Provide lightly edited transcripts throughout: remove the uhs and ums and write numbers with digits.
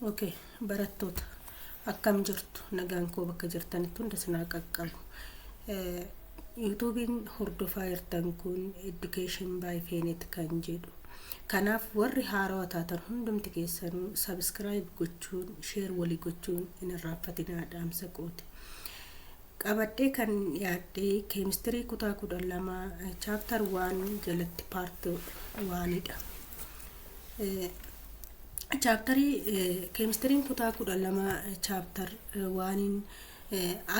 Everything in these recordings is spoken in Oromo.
Okay, barattoota akkam jirtu nagaan koo bakka jirtanitti hunda sinaa qaqqabu. YouTubein hordofaa jirtan kun education by Fenet kan jedhu. Kanaaf warri haarawaa taatan hundumti keessanuu subscribe gochuun, share walii gochuun hin irraanfatinaa dhaamsa qooti. Qabadhee kan yaadde chemistry kutaa 12 chapter 1 jalatti part 1dha. Chemistry kutaa 12 chapter 1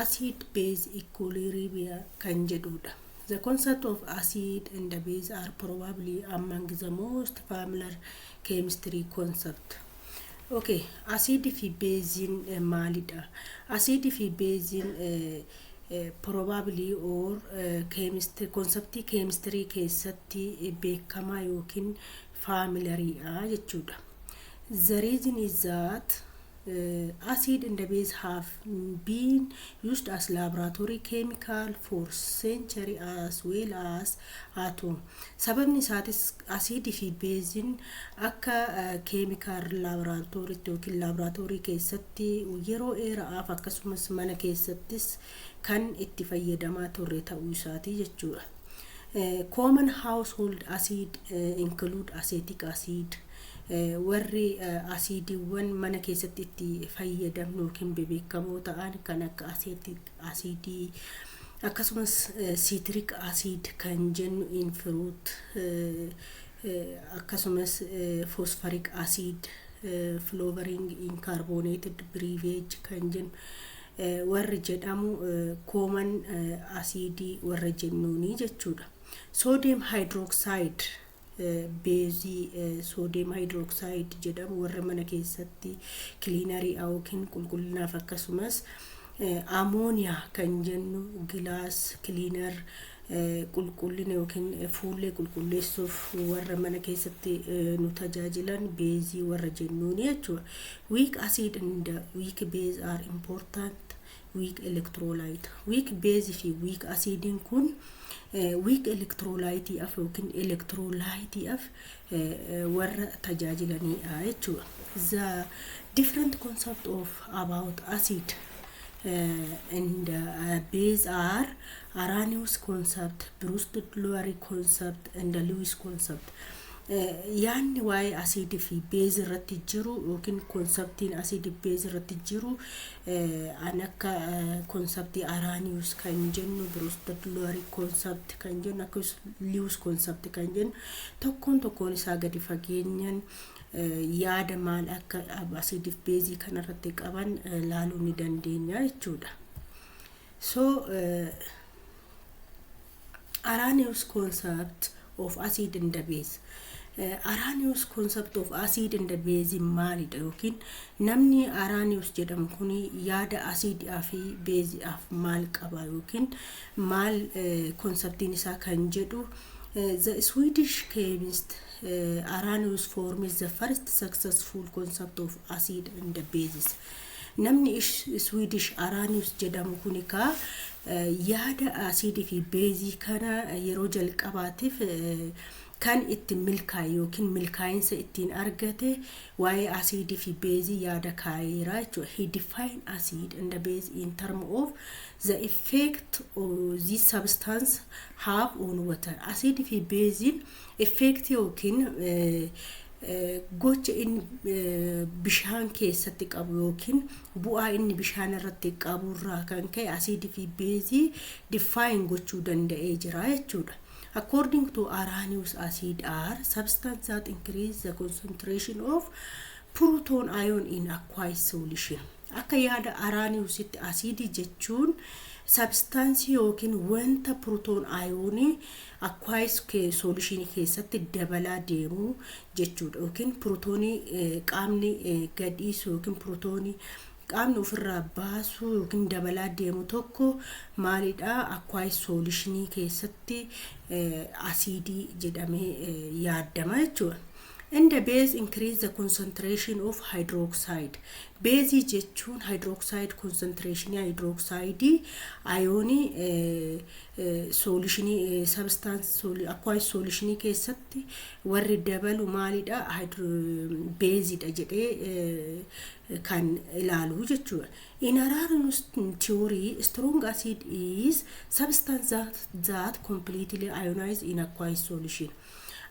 acid base equilibria kan jedhudha. The concept of acid and the base are probably among the most familiar chemistry concept. Okay, acid fi base maalidha? Acid fi base probably or chemistry concept chemistry keessatti beekamaa yookiin familiar jechuudha. The reason is that acid and the base have been used as laboratory chemical for centuries as well as atom. Sababni isaatis acid fi base akka chemical laboratory yookiin laboratory keessatti yeroo dheeraaf akkasumas mana keessattis kan itti fayyadamaa turre ta'uu isaati jechuudha. Common household acid include acetic acid. Warri asidiiwwan mana keessatti itti fayyadamnu yookiin beekamoo ta'an kan akka acetic acid akkasumas citric acid kan jennu in fruit akkasumas phosphoric acid flavoring in carbonated beverage kan jennu warri jedhamu common acid warra jennuuni jechuudha. Sodium hydroxide base sodium hydroxide jedhamu warra mana keessatti cleanery yookiin qulqullinaaf akkasumas ammonia kan jennu glass cleaner qulqullina yookiin fuullee qulqulleessuuf warra mana keessatti nu tajaajilan base warra jennuuni jechuudha. Weak acid and weak base are important weak electrolyte. Weak base fi weak acid kun weak electrolyte of yookiin electrolyte of warra tajaajilanii jechuudha. The different concept of about acid and base are Arrhenius concept, Brewster-Lowry concept, and Lewis concept. Yaanni waa'ee acid fi base irratti jiru yookiin conceptiin acid base irratti jiru an akka concept Arrhenius kan jennu, Brewster-Lowry concept kan jennu, akkasumas Lewis concept kan jennu tokkoon isaa gadi fageenyaan yaada maal akka acid base kan irratti qaban laaluu ni dandeenya jechuudha. So Arrhenius concept of acid and the base. Arrhenius concept of acid and the base maalidha yookiin namni Arrhenius jedhamu kuni yaada acid fi base af maal qaba yookiin maal conceptiin isaa kan jedhu. The Swedish chemist Arrhenius forms the first successful concept of acid and the bases. Namni Swedish Arrhenius jedhamu kuni ka yaada acid fi base kana yeroo jalqabaatiif kan itti milkaa'e yookiin milkaa'insa ittiin argate waa'ee acid fi base yaada kaa'eera jechuudha. He defined acid and the base in terms of the effect of this substance have on water. Acid fi base effect yookiin gocha in bishaan keessatti qabu yookiin bu'aa inni bishaan irratti qabu irraa kan ka'e acid fi base define gochuu danda'ee jira jechuudha. According to Arrhenius, acid are substances that increase the concentration of proton ion in aqueous solution. Akka yaada Arrhenius itti acid jechuun substance yookiin wanta proton ion aqueous solution keessatti dabalaa deemu jechuudha. Yookiin protonii qaamni gadhiisu yookiin protonii qaamni ofirraa baasu yookiin dabalaa deemu tokko maalidha aqueous solution keessatti acid jedhamee yaadama jechuudha. and the base increase the concentration of hydroxide. Base jechuun hydroxide concentration hydroxide ion solution substance aqueous solution keessatti warri dabalu maalidha base dha jedhee kan ilaalu jechuudha. In Arrhenius theory, strong acid is substance that completely ionized in aqueous solution.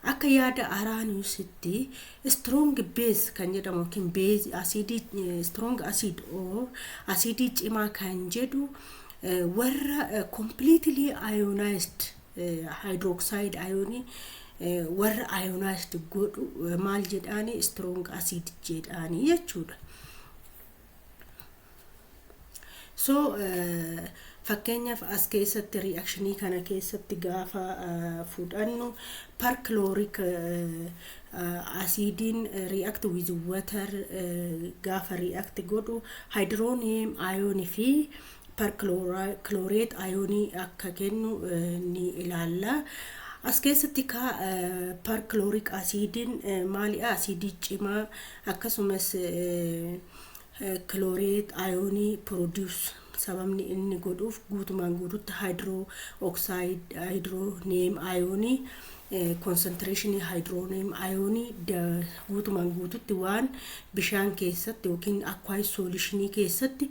Akka yaada Arrheniusitti strong base kan jedhamu yookiin base acid strong acid or acid cimaa kan jedhu warra completely ionized hydroxide ion warra ionized godhu maal jedhaani strong acid jedhaani jechuudha. So fakkeenyaaf as keessatti reaction kana keessatti gaafa fudhannu perchloric acid react with water gaafa react godhu hydronium ion fi perchlorate ion akka kennu ni ilaalla. As keessatti ka perchloric acid maali acid cimaa akkasumas chlorate ion produce sababni inni godhuuf guutumaan guututti hydronium ion concentration hydronium ion guutumaan guututti waan bishaan keessatti yookiin aqueous solution keessatti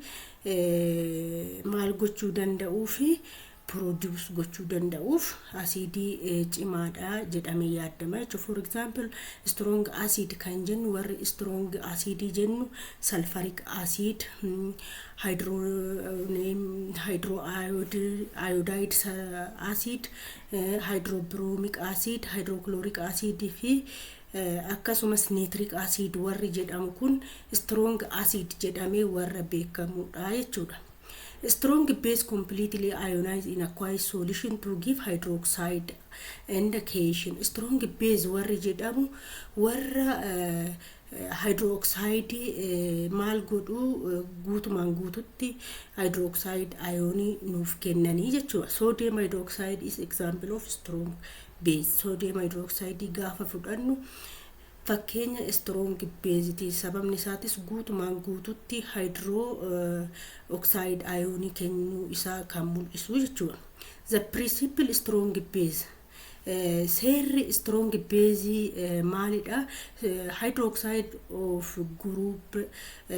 maal gochuu danda'uu fi produce gochuu danda'uuf acid cimaadha jedhamee yaadama jechuudha. For example strong acid kan jennu warri strong acid jennu sulfuric acid hydroiodide acid hydrobromic acid hydrochloric acid fi akkasumas nitric acid warri jedhamu kun strong acid jedhamee warra beekamudha jechuudha. Strong base completely ionized in aqueous solution to give hydroxide indication. Strong base warri jedhamu warra hydroxide maal godhu guutumaan guututti hydroxide ion nuuf kennanii jechuudha. Sodium hydroxide is example of strong base. Sodium hydroxide gaafa fudhannu fakkeenya strong base sababni isaatis guutumaan guututti hydroxide ion kennu isaa kan mul'isu jechuudha. The principle strong base seerri strong base maalidha hydroxide of group 1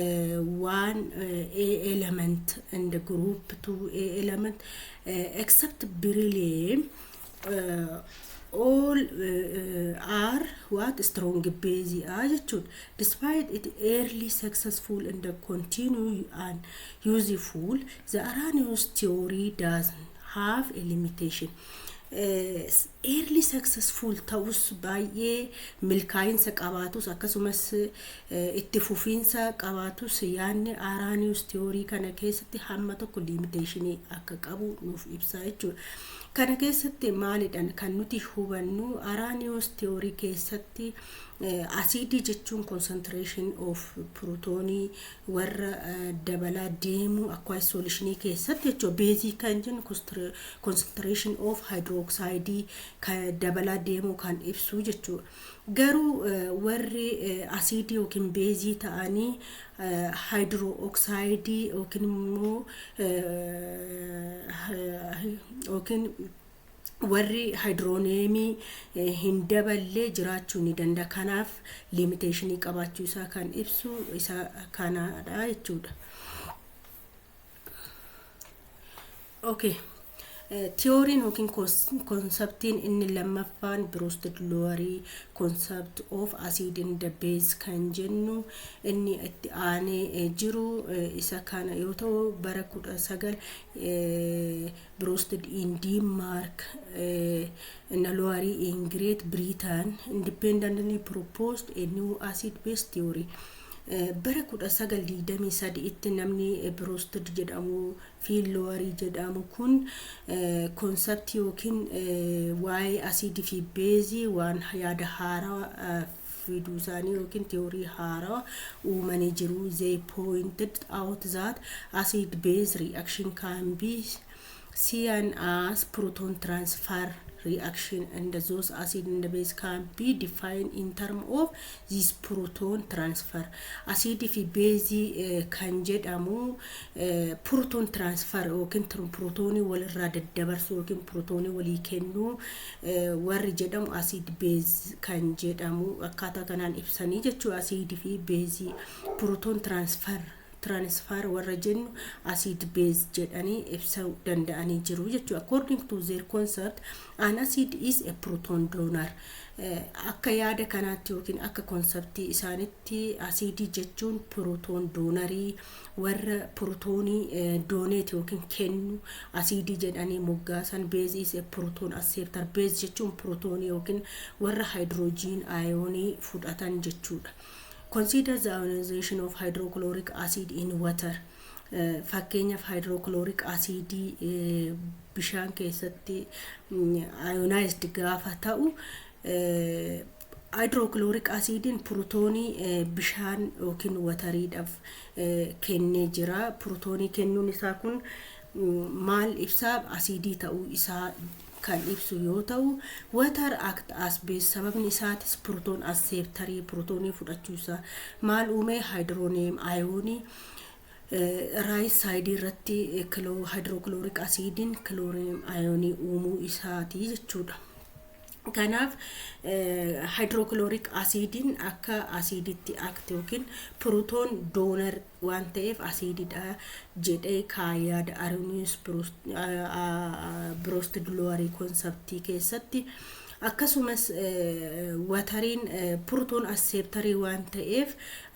A element and the group 2 A element except beryllium all are what strong base jechuudha. Despite it early successful and continue and useful, the Arrhenius theory doesn't have a limitation. Early successful ta'us baay'ee milkaa'insa qabaatus akkasumas itti fufiinsa qabaatus yaanni Arrhenius theory kana keessatti hamma tokko limitation akka qabu nuuf ibsa jechuudha. Kana keessatti maalidhaan kan nuti hubannu Arrhenius theory keessatti acid jechuun concentration of protonii warra dabalaa deemu aqueous solution keessatti jechuudha. Base kan jennu concentration of hydroxide kan dabalaa deemu kan ibsu jechuudha. Garuu warri acid yookiin base ta'anii hydroxide yookiin immoo yookiin warri hydronium hin daballe jiraachuu ni danda'a. Kanaaf limitation qabaachuu isaa kan ibsu isa kanadha jechuudha. Okay. Theory yookiin conceptiin inni lammaffaan Brewster Lowry concept of acid in the base kan jennu inni itti aanee jiru isa kana yoo ta'u bara 19 Brewster in Denmark and Lowry in Great Britain independently proposed a new acid base theory. Bara 1923 itti namni Brewster jedhamu fi Lowry jedhamu kun concept yookiin waa'ee acid fi base waan yaada haaraa fiduu isaanii yookiin theory haaraa uumanii jiru. They pointed out that acid base reaction can be seen as proton transfer reaction and those acid in the base can be defined in terms of this proton transfer. Acid fi base kan jedhamu proton transfer yookiin protonii walirraa daddabarsuu yookiin protonii walii kennuu warri jedhamu acid base kan jedhamu akkaataa kanaan ibsanii jechuudha. Acid fi base proton transfer warra jennu acid base jedhanii ibsuu danda'anii jiru jechuudha. According to their concept, an acid is a proton donor. Akka yaada kanaatti yookiin akka konseptii isaanitti acid jechuun proton donorii warra protonii donate yookiin kennu acid jedhanii moggaasan. Base is a proton acceptor. Base jechuun protonii yookiin warra hydrogen ionii fudhatan jechuudha. Consider the ionization of hydrochloric acid in water. Fakkeenyaaf hydrochloric acid bishaan keessatti ionized gaafa ta'u hydrochloric acidin protonii bishaan yookiin watariidhaaf kennee jira. Protonii kennuun isaa kun maal ibsaa? Acidii ta'uu isaa kan ibsu yoo ta'u, water act as base. Sababni isaatis proton acceptorii protonii fudhachuusaa maal uume? Hydronium ionii right side irratti hydrochloric acidin chlorinium ionii uumuu isaati jechuudha. Kanaaf hydrochloric acidin akka aciditti act yookiin proton donor waan ta'eef acididha jedhee kaayaada Arrhenius Brostolari conceptii keessatti. Akkasumas watariin proton acceptorii waan ta'eef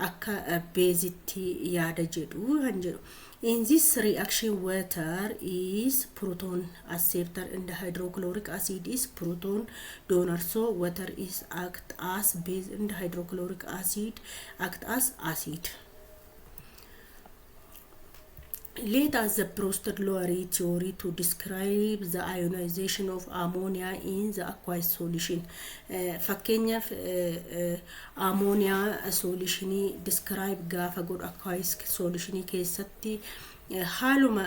akka basetti yaada jedhu kan jedhu. In this reaction, water is proton acceptor and the hydrochloric acid is proton donor. So water is act as base and the hydrochloric acid act as acid. Let us the Brostolari theory to describe the ionization of ammonia in the aqueous solution. Fakkeenyaaf ammonia solutionii describe gaafa godhu aqueous solutionii keessatti haaluma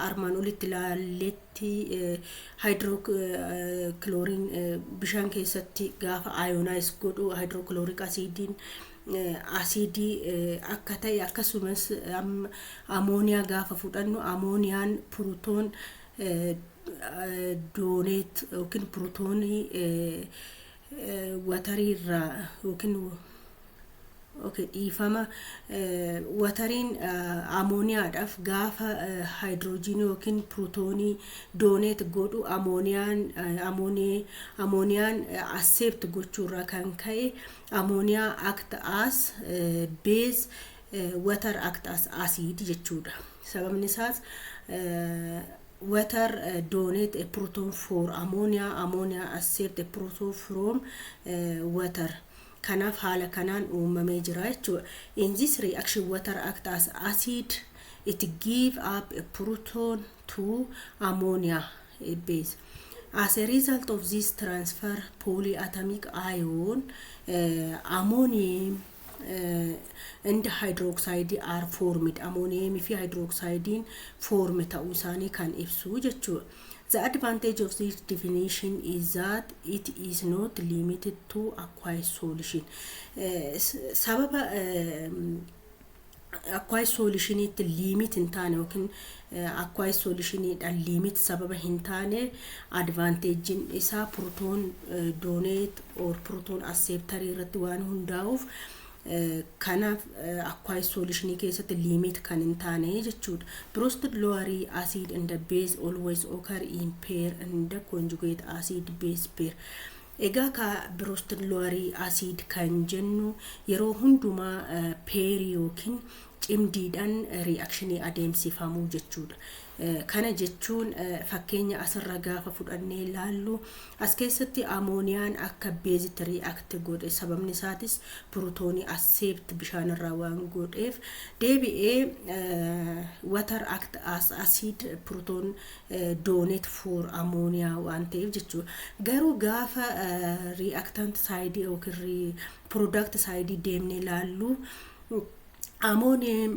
armaan olitti ilaalletti hydrochlorine bishaan keessatti gaafa ionize godhu hydrochloric acidin acidii akka ta'e akkasumas ammonia gaafa fudhannu ammoniyaan proton donate yookiin protonii watariirraa yookiin dhiifama watariin ammoniyaadhaaf gaafa hydrogen yookiin protonii donate godhu ammoniyaan accept gochuurraa kan ka'e ammonia act as base, water act as acid jechuudha. Sababni isaas water donate a proton for ammonia accept a proton from water. Kanaaf haala kanaan uumamee jira jechuudha. In this reaction, water act as acid. It give up a proton to ammonia base. As a result of this transfer, polyatomic ion ammonium and hydroxide are formed. Ammonium fi hydroxide form ta'uu isaanii kan ibsu jechuudha. The advantage of this definition is that it is not limited to aqueous solution. Sababa aqueous solution it limit hin taane yookiin aqueous solution dhaan limit sababa hin taane advantage isaa proton donate or proton acceptor irratti waan hundaa'uuf kanaaf aqueous solution keessatti limit kan hin taane jechuudha. Brostolari acid and the base always occur in pair and the conjugate acid base pair. Egaa ka Brostolari acid kan jennu yeroo hundumaa pair yookiin cimdiidhaan reactionii adeemsifamu jechuudha. Kana jechuun fakkeenya asirra gaafa fudhannee ilaallu as keessatti ammoniyaan akka base react godhe sababni isaatis protonii accept bishaanirraa waan godheef deebi'ee water act as acid proton donate for ammonia waan ta'eef jechuudha. Garuu gaafa reactant side yookiin product side deemnee ilaallu ammonium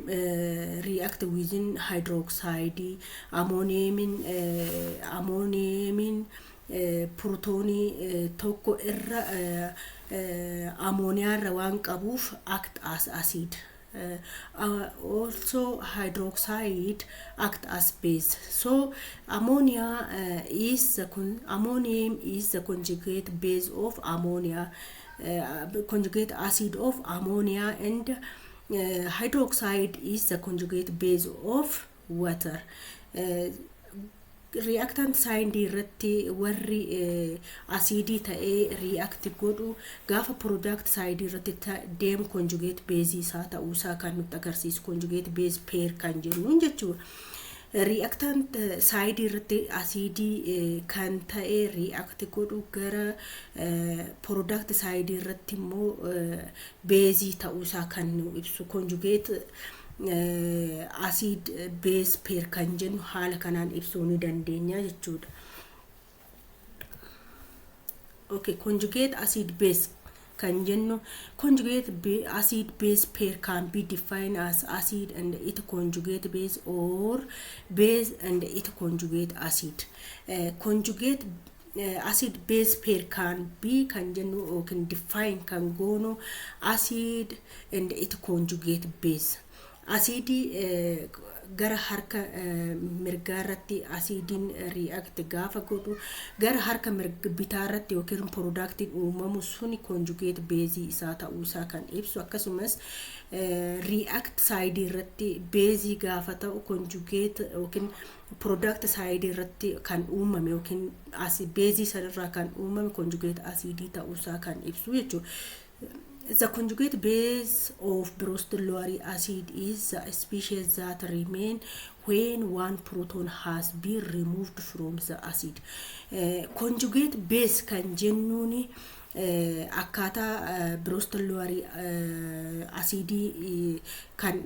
react within hydroxide, ammonium protonii tokko irra ammonia irra waan qabuuf act as acid. Also hydroxide act as base. So ammonia ammonium is the conjugate base of ammonia, conjugate acid of ammonia, and hydroxide is the conjugate base of water. Reactant side irratti warri acidity ta'e react godhu gaafa product side irratti deem conjugate base isaa ta'uu isaa kan nutti agarsiisu conjugate base pair kan jennu jechuudha. Reactant side irratti acidity kan ta'e react godhu gara product side irratti immoo base ta'uu isaa kan nu ibsu conjugate acid base pair kan jennu haala kanaan ibsuu ni dandeenya jechuudha. Okay, conjugate acid base kan jennu conjugate acid base pair can be defined as acid and its conjugate base or base and its conjugate acid. Conjugate acid base pair can be kan jennu or can define kan goonu acid and its conjugate base. Acidity gara harka mirgaarratti acidiin react gaafa godhu gara harka bitaarratti yookiin productiin uumamu suni conjugate base isaa ta'uu isaa kan ibsu. Akkasumas react side irratti base gaafa ta'u conjugate yookiin product side irratti kan uumame yookiin acid base sanarraa kan uumame conjugate acid ta'uu isaa kan ibsu jechuudha. The conjugate base of brostolaric acid is the species that remain when one proton has been removed from the acid. Conjugate base kan jennuuni akkaataa brostolaric acid kan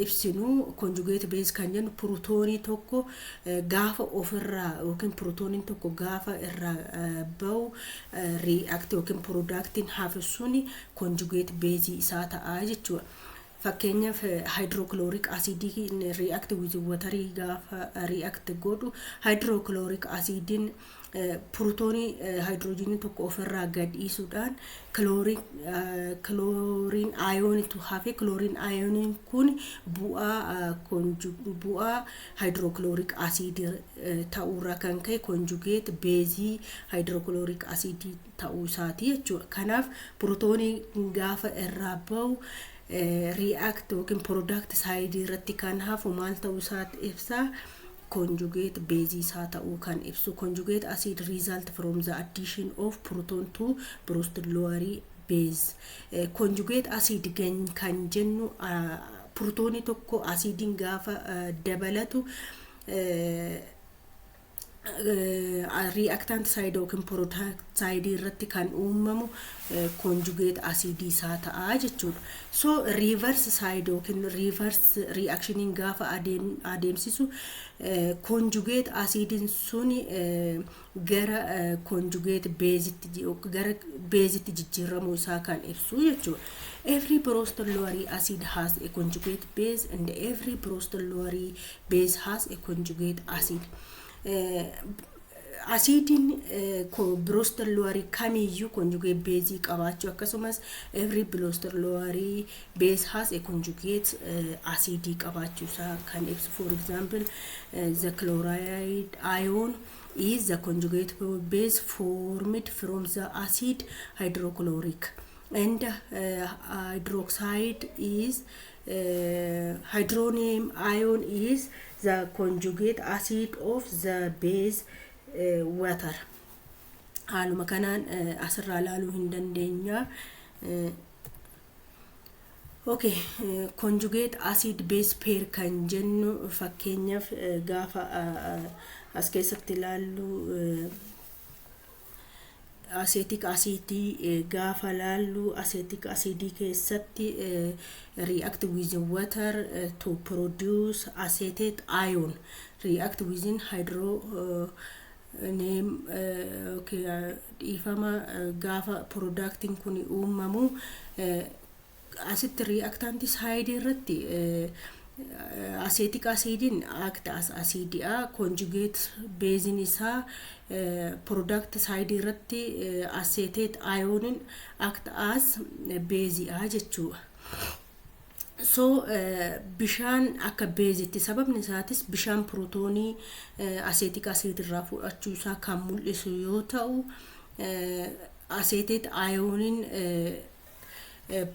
ibsinu conjugate base kan jennu protonii tokko gaafa ofirraa yookiin protoniin tokko gaafa irraa ba'u react yookiin productiin hafe suni conjugate base isaa ta'a jechuudha. Fakkeenyaaf hydrochloric acid react with water gaafa react godhu hydrochloric acidin protonii hydrogen tokko ofirraa gadhiisuudhaan chlorine ion to have chlorine ion kun bu'aa hydrochloric acid ta'uurraa kan ka'e conjugate base hydrochloric acid ta'uu isaati jechuudha. Kanaaf protonii gaafa irraa ba'u react yookiin product side irratti kan hafu maal ta'uu isaati ibsa. Conjugate base isaa ta'uu kan ibsu. Conjugate acid result from the addition of proton to brostolaric base. Conjugate acid kan jennu protonii tokko acidiin gaafa dabalatu reactant side yookiin product side irratti kan uumamu conjugate acid isaa ta'a jechuudha. So reverse side yookiin reverse reaction gaafa adeemsisu conjugate acidin suni gara conjugate base gara base jijjiiramu isaa kan ibsu jechuudha. Every brostolaric acid has a conjugate base and every brostolaric base has a conjugate acid. Acidin brostolaric kamiyyuu conjugate base qabaachuu akkasumas every brostolaric base has a conjugate acid qabaachuu isaa kan ibsu. For example, the chloride ion is the conjugate base formed from the acid hydrochloric, and hydroxide is hydronium ion is the conjugate acid of the base water. Haaluma kanaan asirraa ilaaluu hin dandeenya. Okay, conjugate acid base pair kan jennu fakkeenyaaf gaafa as keessatti ilaallu acetic acid gaafa ilaallu acetic acid keessatti react with water to produce acetate ion, react with hydro name ifama gaafa productin kun uumamu acid reactant side irratti acetic acidin act as acidia conjugate base in isa product side irratti acetate ionin act as base jechuudha. So bishaan akka beezitti sababni isaatis bishaan protoonii acetic acid irraa fudhachuu isaa kan mul'isu yoo ta'u acetate ionin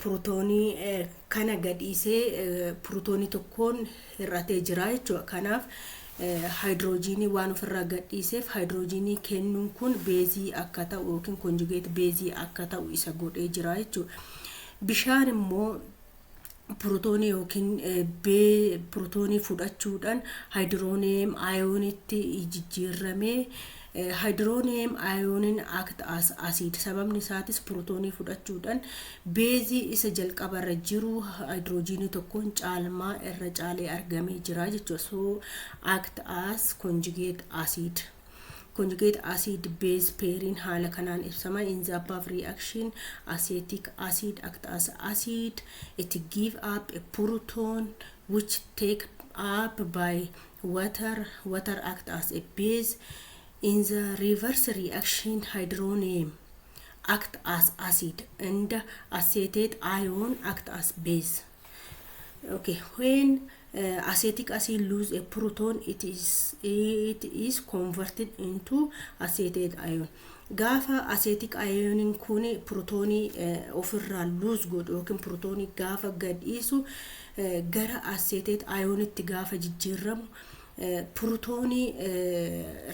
protoonii kana gadhiisee protoonii tokkoon hir'atee jira jechuudha. Kanaaf hydrogenii waan ofirraa gadhiiseef hydrogenii kennuun kun beezii akka ta'u yookiin conjugate beezii akka ta'u isa godhee jira jechuudha. Bishaan immoo protoonii yookiin protoonii fudhachuudhaan hydronium ionitti jijjiiramee hydronium ionin act as acid sababni isaatis protoonii fudhachuudhaan beezii isa jalqabarra jiru hydrogenii tokkoon caalmaa irra caalee argamee jira jechuudha. So act as conjugate acid. Conjugate acid base pairing hala kanaan ibsama. In the above reaction acetic acid act as acid, it give up a proton which take up by water act as a base. In the reverse reaction hydronium act as acid and acetate ion act as base. Okay, when acetic acid lose a proton, it is converted into acetate ion. Gaafa acetic ionin kun protonii ofirraa lose godhu yookiin protonii gaafa gadhiisu gara acetate ionitti gaafa jijjiiramu protonii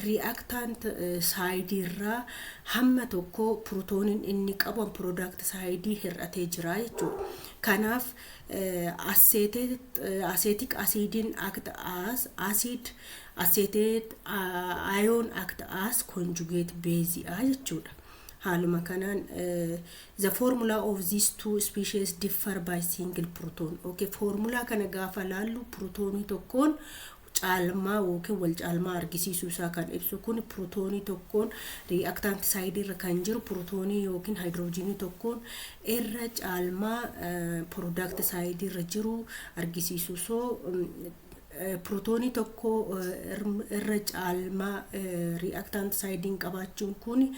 reactant side irraa hamma tokko protonin inni qaban product side hir'atee jira jechuudha. Kanaaf acetic acidin act as acid, acetate ion act as conjugate base jechuudha. Haluma kanaan the formula of these two species differ by single proton. Okay, formula kana gaafa laallu protonii tokkoon caalmaa yookiin wal caalmaa argisiisuu isaa kan ibsu kun protoonii tokkoon reactant side irra kan jiru protoonii yookiin hydrogenii tokkoon irra caalmaa product side irra jiru argisiisu. So protoonii tokko irra caalmaa reactant side qabaachuun kun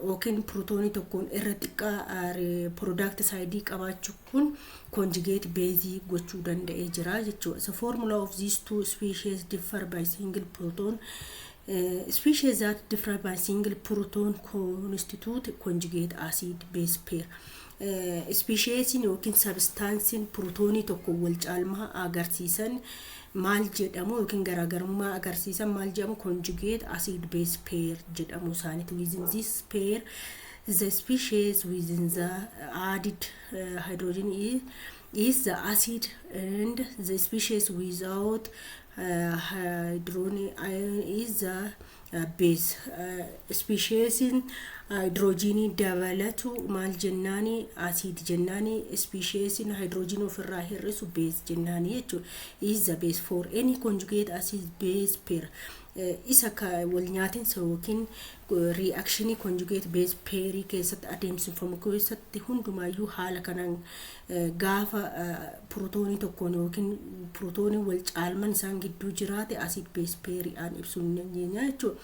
yookiin protoonii tokkoon irra xiqqaa product side qabaachuu kun conjugate base gochuu danda'ee jira jechuudha. The formula of these two species differ by single proton. Species that differ by single proton constitute conjugate acid base pair. Species yookiin substance protoonii tokko wal caalmaa agarsiisan maal jedhamu yookiin garaagarummaa agarsiisan maal jedhamu conjugate acid base pair jedhamu isaaniiti. Within this pair the species within the added hydrogen is the acid and the species without hydrogen is the base. Species in hydrogen dabalatu maal jennaani acid jennaani, species in hydrogen ofirraa hir'isu base jennaani jechuudha. Is the base for any conjugate acid base pair. Isa ka wal nyaatinsa yookiin reaction conjugate base pair keessatti adeemsifamu keessatti hundumaayyuu haala kanaan gaafa protoonii tokkoon yookiin protoonii wal caalman isaan gidduu jiraate acid base pair aan ibsuu ni dandeenya jechuudha.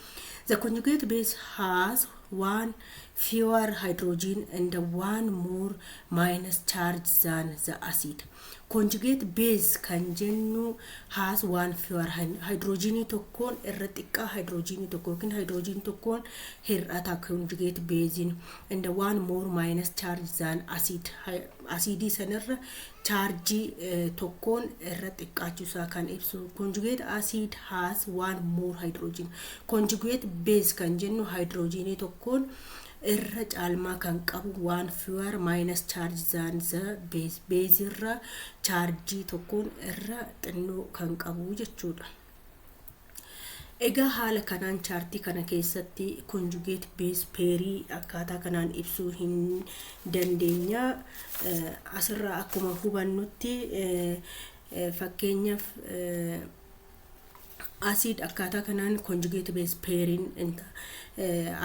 The conjugate base has one fewer hydrogen and one more minus charge than the acid. Conjugate base kan jennu has one fewer hydrogen tokkoon irra xiqqaa hydrogen tokko yookiin hydrogen tokkoon hir'ata conjugate base and one more minus charge than acid. Acid sanirra charge tokkoon irra xiqqaachuu isaa kan ibsu. Conjugate acid has one more hydrogen. Conjugate base kan jennu hydrogen tokkoon irra caalmaa kan qabu one fewer minus charge than the base. Base irra charge tokkoon irra xinnoo kan qabu jechuudha. Egaa haala kanaan chartii kana keessatti conjugate base pair akkaataa kanaan ibsuu hin dandeenya. Asirraa akkuma hubannutti fakkeenyaaf acid akkaataa kanaan conjugate base pairing inta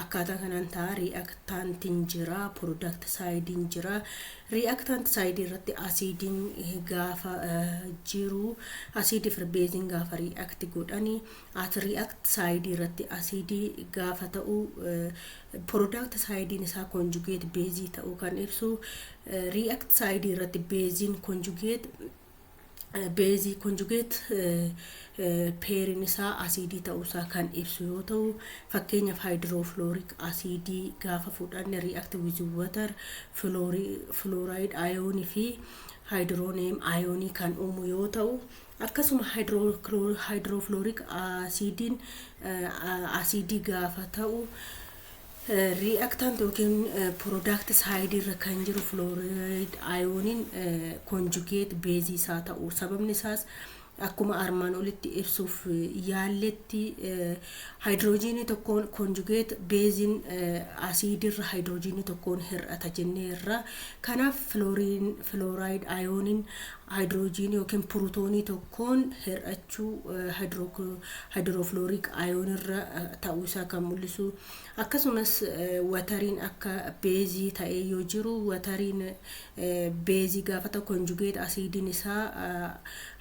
akkaataa kanaan taa reactant jira product side jira reactant side irratti acidin gaafa jiru acid for base gaafa react godhani at react side irratti acid gaafa ta'u product side isaa conjugate base ta'u kan ibsu react side irratti base conjugate base conjugate pairing isaa acid ta'uusaa kan ibsu yoo ta'u fakkeenyaaf hydrofluoric acid gaafa fudhanne react with water fluoride ion fi hydronium ion kan uumu yoo ta'u akkasuma hydrofluoric acidin acid gaafa ta'u reactant token product side irra kan jiru fluoride ionin conjugate base isaa ta'u sababni isaas akkuma armaan olitti ibsuuf yaalletti hydrogen tokkoon conjugate base acid irra hydrogen tokkoon hir'ata jenneerra kanaaf fluoride ionin hydrogen yookiin protonii tokkoon hir'achuu hydrofluoric ion irra ta'uu isaa kan mul'isu akkasumas wateriin akka base ta'ee yoo jiru wateriin base gaafa ta'u conjugate acidin isaa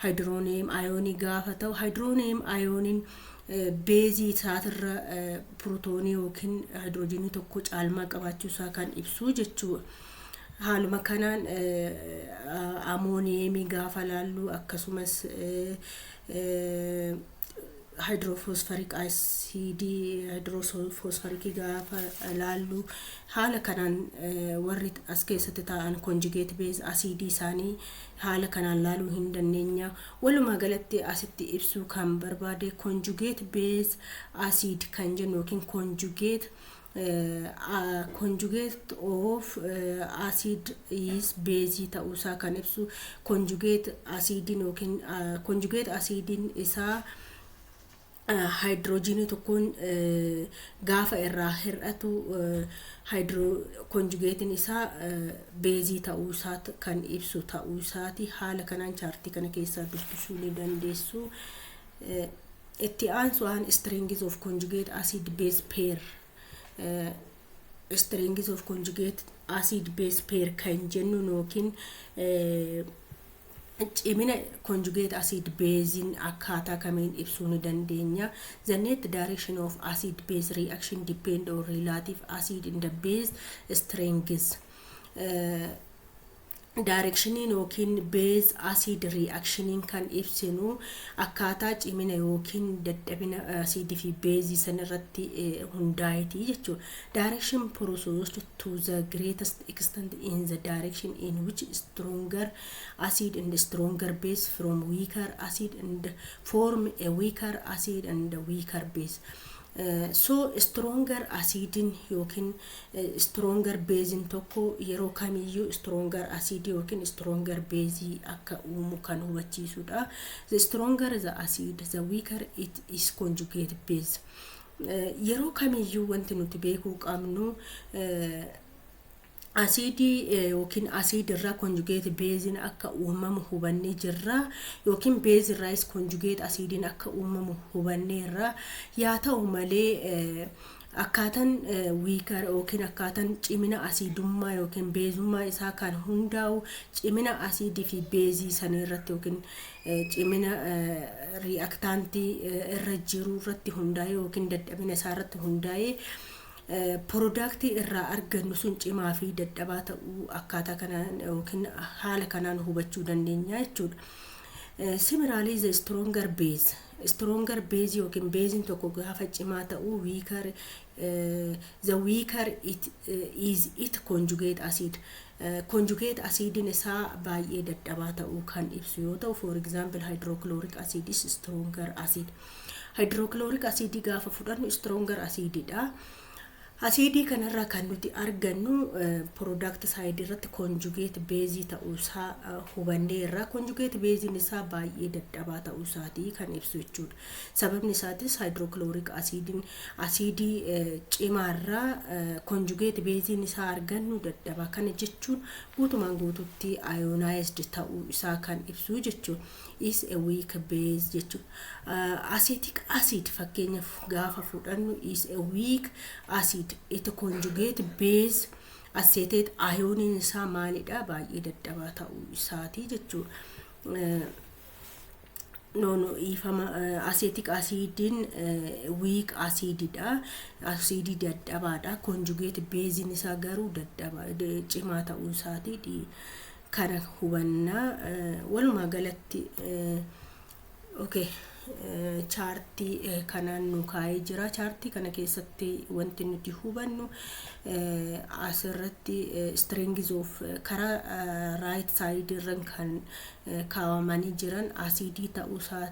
hydronium ion gaafa ta'u hydronium ionin base isaatirra protonii yookiin hydrogen tokko caalmaa qabaachuu isaa kan ibsu jechuudha. Haaluma kanaan ammonium gaafa laallu akkasumas hydrophosphoric acid hydrophosphoric gaafa laallu haala kanaan warri as keessatti ta'an conjugate base acid isaanii haala kanaan laaluu hin dandeenya walumaa galatti asitti ibsuu kan barbaade conjugate base acid kan jennu yookiin conjugate of acid is base ta'uusaa kan ibsu conjugate acidin yookiin conjugate acidin isaa hydrogen tokkoon gaafa irraa hir'atu conjugatein isaa base ta'uusaa kan ibsu ta'uusaati haala kanaan chaartii kana keessaa dubbisuu ni dandeessu itti aansuun strings of conjugate acid base pair strings of conjugate acid base pair kan jennu yookiin cimina conjugate acid base akkaataa kamiin ibsuu ni dandeenya the net direction of acid base reaction depend on relative acid in the base strings directionin yookiin base acid reactionin kan ibsinu akkaataa cimina yookiin dadhabina acid fi base sanirratti hundaa'eeti jechuudha direction processed to the greatest extent in the direction in which stronger acid and stronger base from weaker acid and form a weaker acid and a weaker base so stronger acidin yookiin stronger base tokko yeroo kamiyyuu stronger acid yookiin stronger base akka uumu kan hubachiisudha the stronger the acid the weaker it is conjugate base yeroo kamiyyuu wanti nuti beekuu qabnu acid yookiin acid irraa conjugate base akka uumamu hubannee jirra yookiin base irraa conjugate acidin akka uumamu hubanneerra yaa ta'u malee akkaataan weaker yookiin akkaataan cimina acidummaa yookiin beezummaa isaa kan hundaa'u cimina acid fi base sanirratti yookiin cimina reactant irra jiru irratti hundaa'e yookiin dadhabina isaa irratti hundaa'e product irraa argannu sun cimaa fi dadhabaa ta'uu akkaataa kanaan yookiin haala kanaan hubachuu dandeenya jechuudha similarly the stronger base yookiin base tokko gaafa cimaa ta'uu weaker the weaker it is it conjugate conjugate acidin isaa baay'ee dadhabaa ta'uu kan ibsu yoo ta'u for example hydrochloric acid is stronger acid hydrochloric acid gaafa fudhannu stronger acididha Asidii kanarraa kan nuti argannu product side irratti conjugate base ta'uu isaa hubannee irraa conjugate base isaa baay'ee dadhabaa ta'uu isaatii kan ibsu jechuudha. Sababni isaatis hydrochloric acidii cimaarraa conjugate base isaa argannu dadhabaa. Kana jechuun guutumaan guututti ionized ta'uu isaa kan ibsu jechuudha. Is a weak base jechuudha. Acetic acid fakkeenyaaf gaafa fudhannu is a weak acid. It conjugate base acetate ion isaa maalidha baay'ee dadhabaa ta'uu isaati jechuudha. Ifama acetic acidin weak acididha. Acid dadhabaadha. Conjugate base isaa garuu dadhabaa cimaa ta'uu isaati. Kana hubanna walumaa galatti okay. Chartii kanaan nu kaa'ee jira. Chartii kana keessatti wanti nuti hubannu asirratti strings of karaa right side irraan kan kaawamanii jiran acidii ta'uu isaa